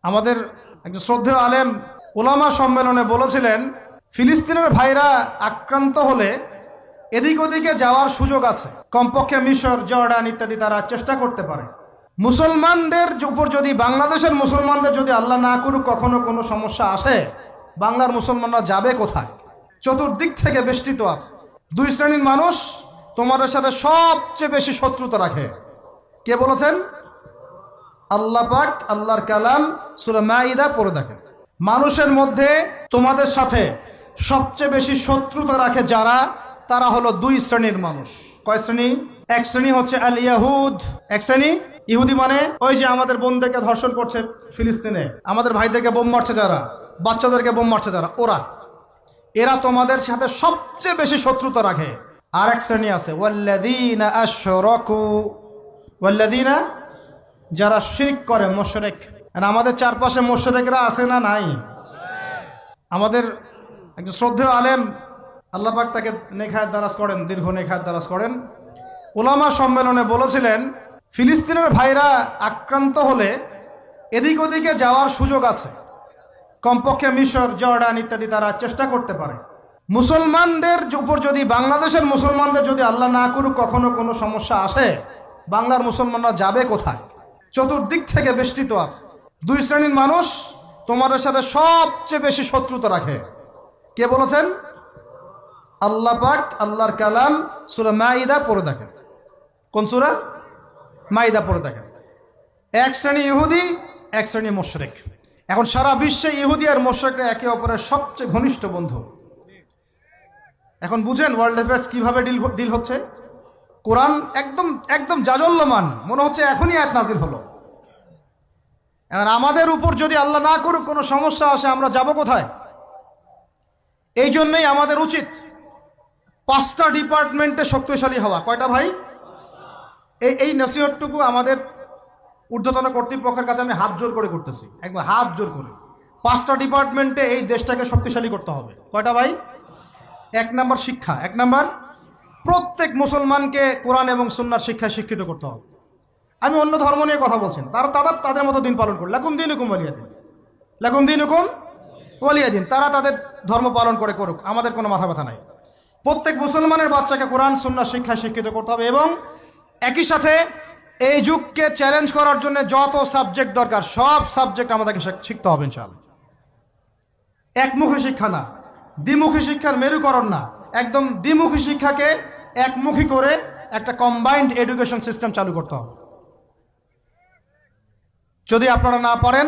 আমাদের একজন শ্রদ্ধেয় আলেম ওলামা সম্মেলনে বলেছিলেন, ফিলিস্তিনের ভাইরা আক্রান্ত হলে এদিক ওদিকে যাওয়ার সুযোগ আছে, কমপক্ষে মিশর, জর্ডান ইত্যাদি তারা চেষ্টা করতে পারে। মুসলমানদের উপর যদি, বাংলাদেশের মুসলমানদের যদি আল্লাহ না করুক কখনো কোনো সমস্যা আসে, বাংলার মুসলমানরা যাবে কোথায়? চতুর্দিক থেকে বেষ্টিত আছে। দুই শ্রেণীর মানুষ তোমাদের সাথে সবচেয়ে বেশি শত্রুতা রাখে। কে বলেছেন? আল্লাহ পাক, আল্লাহর কালাম সূরা মাইদা পড়ে দেখেন। মানুষের মধ্যে তোমাদের সাথে সবচেয়ে বেশি শত্রুতা রাখে যারা, তারা হলো দুই শ্রেণীর মানুষ। কয় শ্রেণী? এক শ্রেণী হচ্ছে আল ইয়াহুদ। এক শ্রেণী ইহুদি মানে ওই যে আমাদের বোনদেরকে ধর্ষণ করছে ফিলিস্তিনে, আমাদের ভাইদেরকে বোম মারছে যারা, বাচ্চাদেরকে বোম মারছে যারা, এরা তোমাদের সাথে সবচেয়ে বেশি শত্রুতা রাখে। আর এক শ্রেণী আছে ওয়াল্লাযীনা আশরাকু, ওয়াল্লাযীনা যারা শিরক করে, মুশরিক। আর আমাদের চারপাশে মুশরিকরা আছে না নাই? আমাদের একজন শ্রদ্ধেয় আলেম, আল্লাহ পাক তাকে নেখায়াত দারাজ করেন, দীর্ঘ নেখায়াত দারাজ করেন, ওলামা সম্মেলনে বলেছিলেন, ফিলিস্তিনের ভাইরা আক্রান্ত হলে এদিক ওদিকে যাওয়ার সুযোগ আছে, কমপক্ষে মিশর, জর্ডান ইত্যাদি তারা চেষ্টা করতে পারে। মুসলমানদের উপর যদি, বাংলাদেশের মুসলমানদের যদি আল্লাহ না করুক কখনো কোনো সমস্যা আসে, বাংলার মুসলমানরা যাবে কোথায়? চতুর্দিক থেকে বেষ্টিত আছে। দুই শ্রেণীর মানুষ তোমাদের সাথে সবচেয়ে বেশি শত্রুতা রাখে। কে বলেছেন? আল্লাহ পাক, আল্লাহর কালাম সূরা মাইদা পড়ে দেখেন। কোন সূরা? মাইদা পড়ে দেখেন। এক শ্রেণী ইহুদি, এক শ্রেণী মুশরিক। এখন সারা বিশ্বে ইহুদি আর মুশরিকরা একে অপরের সবচেয়ে ঘনিষ্ঠ বন্ধু। এখন বুঝেন ওয়ার্ল্ড অ্যাফেয়ার্স কিভাবে ডিল হচ্ছে। কোরআন একদম একদম জাজল্যমান, মনে হচ্ছে এখনই আয়াত নাজিল হলো। এখন আমাদের উপর যদি আল্লাহ না করুক কোনো সমস্যা আসে, আমরা যাব কোথায়? এই জন্যই আমাদের উচিত 5টা ডিপার্টমেন্টে শক্তিশালী হওয়া। কয়টা ভাই? এই নসিহতটুকু আমাদের ঊর্ধ্বতন কর্তৃপক্ষের কাছে আমি হাত জোর করে করতেছি, একবার হাত জোর করে। 5টা ডিপার্টমেন্টে এই দেশটাকে শক্তিশালী করতে হবে। কয়টা ভাই? 1 নম্বর শিক্ষা। 1 নম্বর, প্রত্যেক মুসলমানকে কোরআন এবং সুন্নাহর শিক্ষায় শিক্ষিত করতে হবে। আমি অন্য ধর্ম নিয়ে কথা বলছেন, তাদের মতো দিন পালন করে, লাকুম দীনুকুম ওয়ালিয়া দিন, লাকুম দীনুকুম ওয়ালিয়া দিন। তারা তাদের ধর্ম পালন করে করুক, আমাদের কোনো মাথা ব্যথা নাই। প্রত্যেক মুসলমানের বাচ্চাকে কোরআন সুন্নাহর শিক্ষায় শিক্ষিত করতে হবে এবং একই সাথে এই যুগকে চ্যালেঞ্জ করার জন্য যত সাবজেক্ট দরকার সব সাবজেক্ট আমাদেরকে শিখতে হবে ইনশাআল্লাহ। একমুখী শিক্ষা না, দ্বিমুখী শিক্ষার মেরুকরণ না, একদম দ্বিমুখী শিক্ষাকে একমুখী করে একটা কম্বাইন্ড এডুকেশন সিস্টেম চালু করতে হবে। যদি আপনারা না পারেন